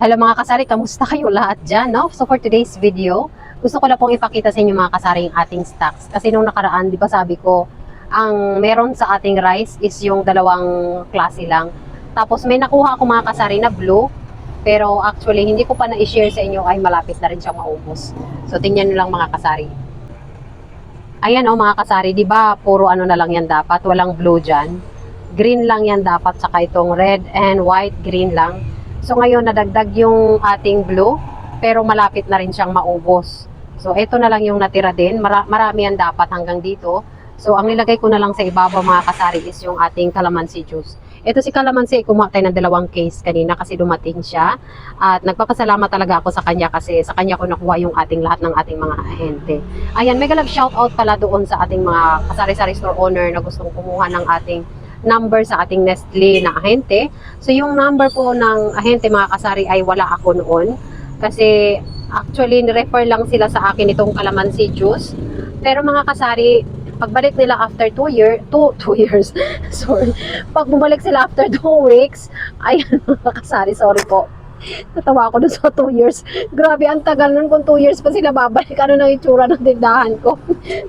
Hello mga kasari, kamusta kayo lahat dyan, no? So for today's video, gusto ko lang pong ipakita sa inyo mga kasari yung ating stocks. Kasi nung nakaraan, di ba sabi ko, ang meron sa ating rice is yung dalawang klase lang. Tapos may nakuha ako mga kasari na blue, pero actually hindi ko pa na-share sa inyo ay malapit na rin siyang maubos. So tingnan nyo lang mga kasari. Ayan o mga kasari, di ba puro ano na lang yan dapat, walang blue dyan. Green lang yan dapat, saka itong red and white, green lang. So ngayon nadagdag yung ating blue, pero malapit na rin siyang maubos. So ito na lang yung natira din, marami yan dapat hanggang dito. So ang nilagay ko na lang sa ibabaw mga kasari is yung ating calamansi juice. Ito si calamansi, kumuha tayo ng 2 case kanina kasi dumating siya. At nagpapasalamat talaga ako sa kanya kasi sa kanya ko nakuha yung ating lahat ng ating mga ahente. Ayan, mega love shout out pala doon sa ating mga kasari-sari store owner na gustong kumuha ng ating number sa ating Nestle na ahente. So yung number po ng ahente mga kasari ay wala ako noon kasi actually ni-refer lang sila sa akin itong calamansi juice. Pero mga kasari, pagbalik nila after 2 years, sorry, pag bumalik sila after 2 weeks, ayan mga kasari, sorry po. Natawa ako dun sa 2 years. Grabe, ang tagal nun kung 2 years pa sila babalik. Ano na itsura ng tindahan ko?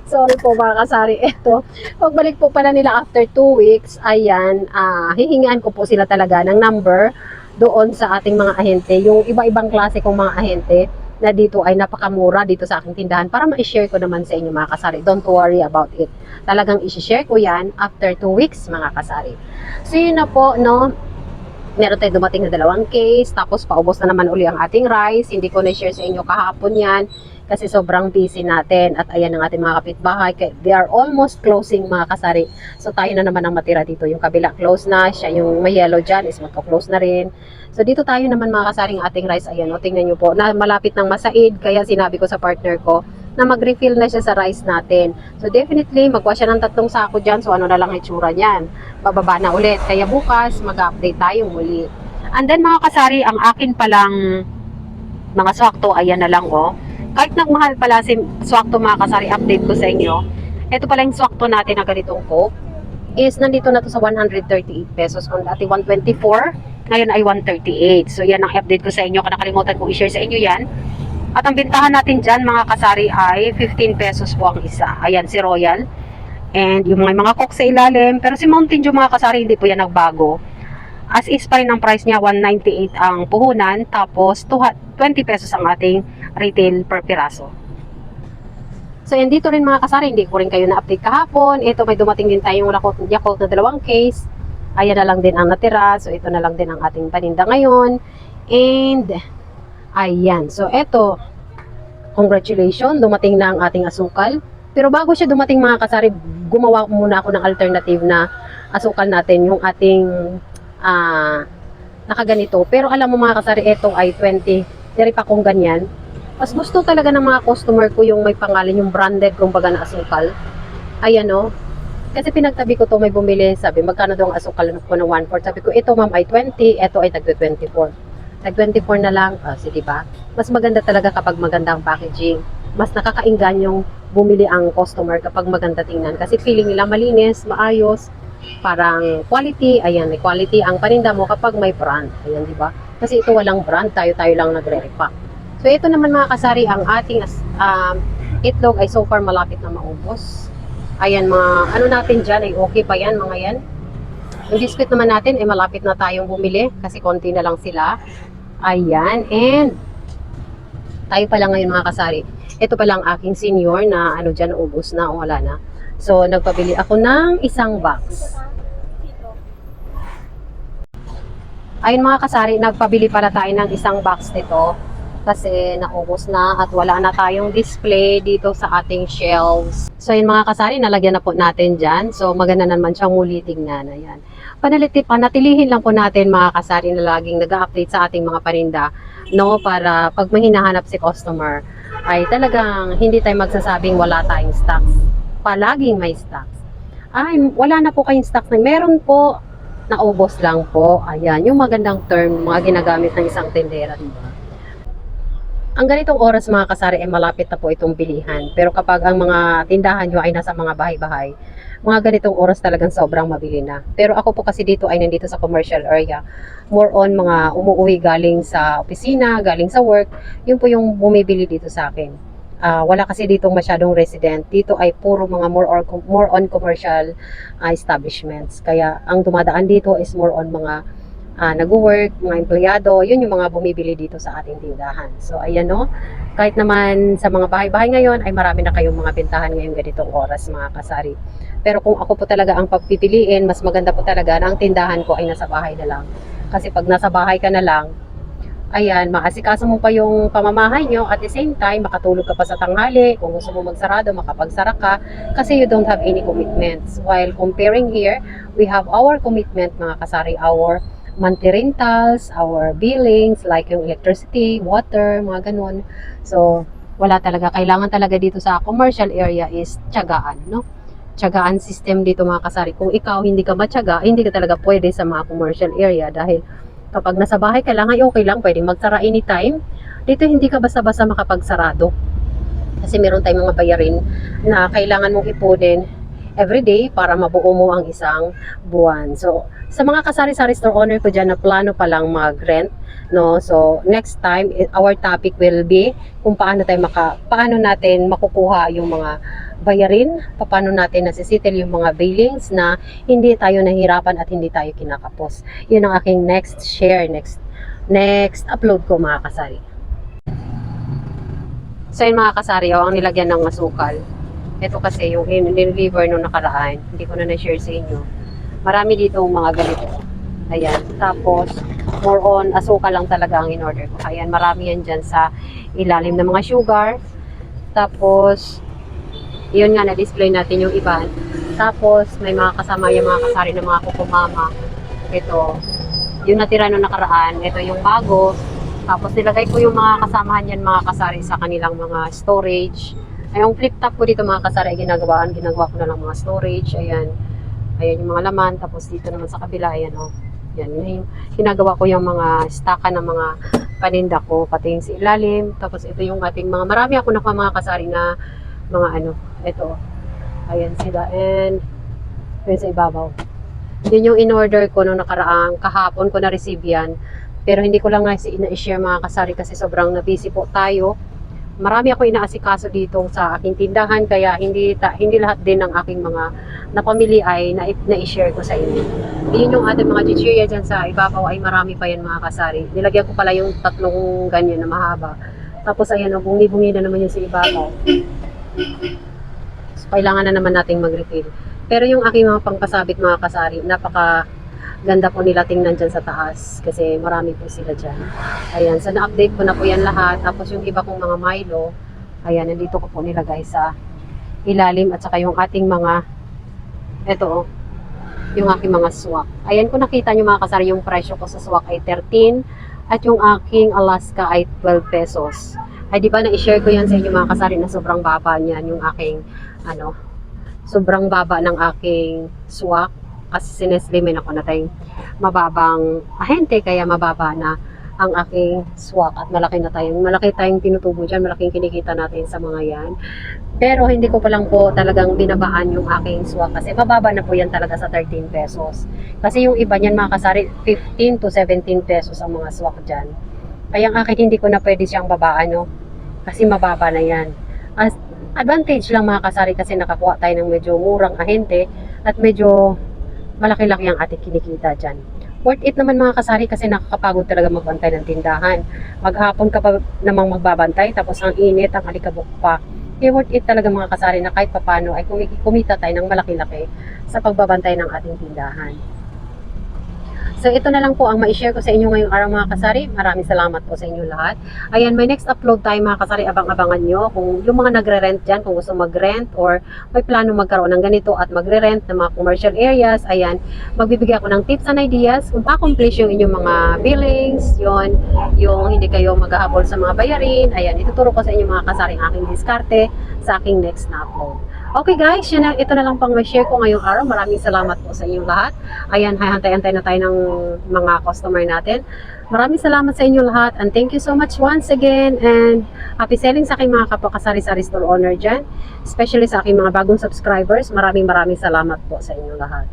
Sorry po mga kasari. Eto, pagbalik po pala nila after 2 weeks, ayan, hihingaan ko po sila talaga ng number doon sa ating mga ahente. Yung iba-ibang klase kong mga ahente na dito ay napakamura dito sa aking tindahan para ma-share ko naman sa inyo mga kasari. Don't worry about it. Talagang i-share ko yan after 2 weeks mga kasari. So yun na po, no? Meron tayo dumating na 2 case, tapos paubos na naman uli ang ating rice. Hindi ko na-share sa inyo kahapon yan kasi sobrang busy natin. At ayan ang ating mga kapitbahay, they are almost closing mga kasari. So tayo na naman ang matira dito. Yung kabila close na, siya yung may yellow dyan is magka-close na rin. So dito tayo naman mga kasaring ating rice. Ayan o, tingnan nyo po, na malapit ng masaid. Kaya sinabi ko sa partner ko na mag-refill na siya sa rice natin. So definitely, magwa siya ng 3 sako dyan. So ano na lang itsura niyan. Bababa na ulit. Kaya bukas, mag-update tayo muli. And then mga kasari, ang akin palang mga swakto, ayan na lang oh. Kahit nagmahal pala si swakto mga kasari, update ko sa inyo. Ito pala yung swakto natin na ganitong coke. Is nandito na to sa 138 pesos. Kung dati 124, ngayon ay 138. So yan ang update ko sa inyo. Nakalimutan kong i-share sa inyo yan. At ang bintahan natin dyan mga kasari ay 15 pesos po ang isa. Ayan si Royal. And yung mga coke sa ilalim. Pero si Mountain Dew mga kasari hindi po yan nagbago. As is pa rin ang price niya, 198 ang puhunan. Tapos 20 pesos ang ating retail per piraso. So yan dito rin mga kasari. Hindi ko rin kayo na-update kahapon. Ito may dumating din tayong Yakult na 2 case. Ayan na lang din ang natira. So ito na lang din ang ating paninda ngayon. And ayan, so eto, congratulations, dumating na ang ating asukal. Pero bago siya dumating mga kasari, gumawa muna ako ng alternative na asukal natin, yung ating nakaganito. Pero alam mo mga kasari, eto ay 20, dari pa kong ganyan. Mas gusto talaga ng mga customer ko yung may pangalan, yung branded kumbaga na asukal. Ayan o, kasi pinagtabi ko to, may bumili, sabi, magkano daw ang asukal ko ng 1/4. Sabi ko, ito ma'am ay 20, ito ay tagto 24. Tag-24 na lang, kasi diba? Mas maganda talaga kapag maganda ang packaging. Mas nakakainggan yung bumili ang customer kapag maganda tingnan. Kasi feeling nila malinis, maayos, parang quality. Ayan, may quality ang paninda mo kapag may brand. Ayan, diba? Kasi ito walang brand, tayo-tayo lang nagre-repack. So ito naman mga kasari, ang ating itlog ay so far malapit na maubos. Ayan, mga ano natin dyan ay okay pa yan, mga yan. Yung biscuit naman natin ay malapit na tayong bumili kasi konti na lang sila. Ayan, and tayo pa lang ngayon mga kasari. Ito pa lang aking senior na ano dyan, ubos na o wala na. So, nagpabili ako ng 1 box. Ayun mga kasari, nagpabili pala tayo ng 1 box nito kasi naubos na at wala na tayong display dito sa ating shelves. So, yun mga kasari, nalagyan na po natin dyan. So, maganda naman siyang muli tingnan. Ayan. Panatilihin lang po natin mga kasari na laging nag-update sa ating mga paninda, no, para pag may hinahanap si customer ay talagang hindi tayo magsasabing wala tayong stocks. Palaging may stocks. Ay, wala na po kayong stocks. Meron po, naubos lang po. Ayan, yung magandang term, mga ginagamit ng isang tendera, diba? Ang ganitong oras mga kasari ay malapit na po itong bilihan. Pero kapag ang mga tindahan nyo ay nasa mga bahay-bahay, mga ganitong oras talagang sobrang mabili na. Pero ako po kasi dito ay nandito sa commercial area. More on mga umuwi galing sa opisina, galing sa work, yun po yung bumibili dito sa akin. Wala kasi dito masyadong resident. Dito ay puro mga more on commercial establishments. Kaya ang dumadaan dito is more on mga nag-work, mga empleyado, yun yung mga bumibili dito sa ating tindahan. So, ayan no, kahit naman sa mga bahay-bahay ngayon, ay marami na kayong mga bintahan ngayong ganitong oras, mga kasari. Pero kung ako po talaga ang pagpipiliin, mas maganda po talaga na ang tindahan ko ay nasa bahay na lang. Kasi pag nasa bahay ka na lang, ayan, maasikaso mo pa yung pamamahay nyo, at the same time, makatulog ka pa sa tanghali, kung gusto mo magsarado, makapagsara ka, kasi you don't have any commitments. While comparing here, we have our commitment, mga kasari, our monthly rentals, our billings, like yung electricity, water, mga ganun. So, wala talaga. Kailangan talaga dito sa commercial area is tiyagaan, no? Tiyagaan system dito, mga kasari. Kung ikaw hindi ka matyaga, hindi ka talaga pwede sa mga commercial area dahil kapag nasa bahay ka lang ay okay lang, pwedeng magsara anytime. Dito hindi ka basta-basta makapagsarado. Kasi meron tayong mga bayarin na kailangan mong ipunin everyday para mabuo mo ang isang buwan. So, sa mga kasari-sari store owner ko dyan na plano pa lang mag-rent, no? So, next time, our topic will be kung paano natin makukuha yung mga bayarin, paano natin nasisettle yung mga billings na hindi tayo nahirapan at hindi tayo kinakapos. Yun ang aking next share, next upload ko, mga kasari. So, yun mga kasari, ang nilagyan ng asukal. Ito kasi yung in-deliver nung nakaraan. Hindi ko na na-share sa inyo. Marami dito mga ganito. Ayan. Tapos, more on asukal lang talaga ang in-order ko. Ayan, marami yan dyan sa ilalim ng mga sugar. Tapos, yun nga, na-display natin yung iba. Tapos, may mga kasama yung mga kasari ng mga kukumama. Ito, yung natira nung nakaraan. Ito yung bago. Tapos, nilagay ko yung mga kasamahan yan, mga kasari sa kanilang mga storage. Ay, yung flip top ko dito, mga kasari, ay ginagawa ko na lang mga storage. Ayan. Ayan yung mga laman. Tapos dito naman sa kabila, ayan o. Yan. Ginagawa ko yung mga staka ng mga paninda ko, pati yung sa ilalim. Tapos ito yung ating mga, marami ako nakuha mga kasari na mga ito. Ayan sila. And, yun sa ibabaw. Yun yung in-order ko nung nakaraang kahapon ko na-receive yan. Pero hindi ko lang na-share mga kasari kasi sobrang na-busy po tayo. Marami ako inaasikaso dito sa aking tindahan kaya hindi lahat din ng aking mga napamili ay na-share ko sa inyo. Yun yung ating mga chichirya dyan sa ibabaw ay marami pa yan mga kasari. Nilagyan ko pala yung tatlong ganyan na mahaba. Tapos ayan, bungi-bungi na naman yung sa ibabaw. So, kailangan na naman nating mag-refill. Pero yung aking mga pangpasabit mga kasari, napaka ganda po nila tingnan dyan sa taas kasi marami po sila dyan. Ayan, so na-update ko na po yan lahat. Tapos yung iba kong mga Milo, ayan, nandito ko po nilagay sa ilalim at saka yung ating mga ito, yung aking mga swak. Ayan, kung nakita nyo mga kasari, yung presyo ko sa swak ay 13 at yung aking Alaska ay 12 pesos. Ay di ba na-share ko yan sa inyo mga kasari na sobrang baba niyan yung aking sobrang baba ng aking swak. Kasi sineslimin ako na tayong mababang ahente, kaya mababa na ang aking swak at malaki tayong tinutubo dyan, malaking kinikita natin sa mga yan. Pero hindi ko pa lang po talagang binabaan yung aking swak kasi mababa na po yan talaga sa 13 pesos. Kasi yung iba niyan mga kasari, 15 to 17 pesos ang mga swak dyan. Kaya ang akin hindi ko na pwede siyang babaan, no? Kasi mababa na yan. As advantage lang mga kasari kasi nakakuha tayo ng medyo murang ahente at medyo malaki-laki ang ating kinikita dyan. Worth it naman mga kasari kasi nakakapagod talaga magbantay ng tindahan. Maghapon ka pa namang magbabantay tapos ang init, ang alikabok pa. Kaya worth it talaga mga kasari na kahit papano ay kumita tayo ng malaki-laki sa pagbabantay ng ating tindahan. So ito na lang po ang ma-share ko sa inyo ngayong araw mga kasari. Maraming salamat po sa inyo lahat. Ayan, may next upload tayo mga kasari. Abang-abangan nyo kung yung mga nagre-rent dyan, kung gusto mag-rent or may plano magkaroon ng ganito at magre-rent ng mga commercial areas. Ayan, magbibigay ako ng tips and ideas kung pa-accomplish yung inyong mga billings, yung hindi kayo maghahabol sa mga bayarin. Ayan, ituturo ko sa inyo mga kasari ang aking diskarte sa aking next na upload. Okay guys, ito na lang pang ma-share ko ngayong araw. Maraming salamat po sa inyong lahat. Ayan, hantay-antay na tayo ng mga customer natin. Maraming salamat sa inyong lahat and thank you so much once again and happy selling sa aking mga kapwa kasari-sari store owner dyan. Especially sa aking mga bagong subscribers. Maraming salamat po sa inyong lahat.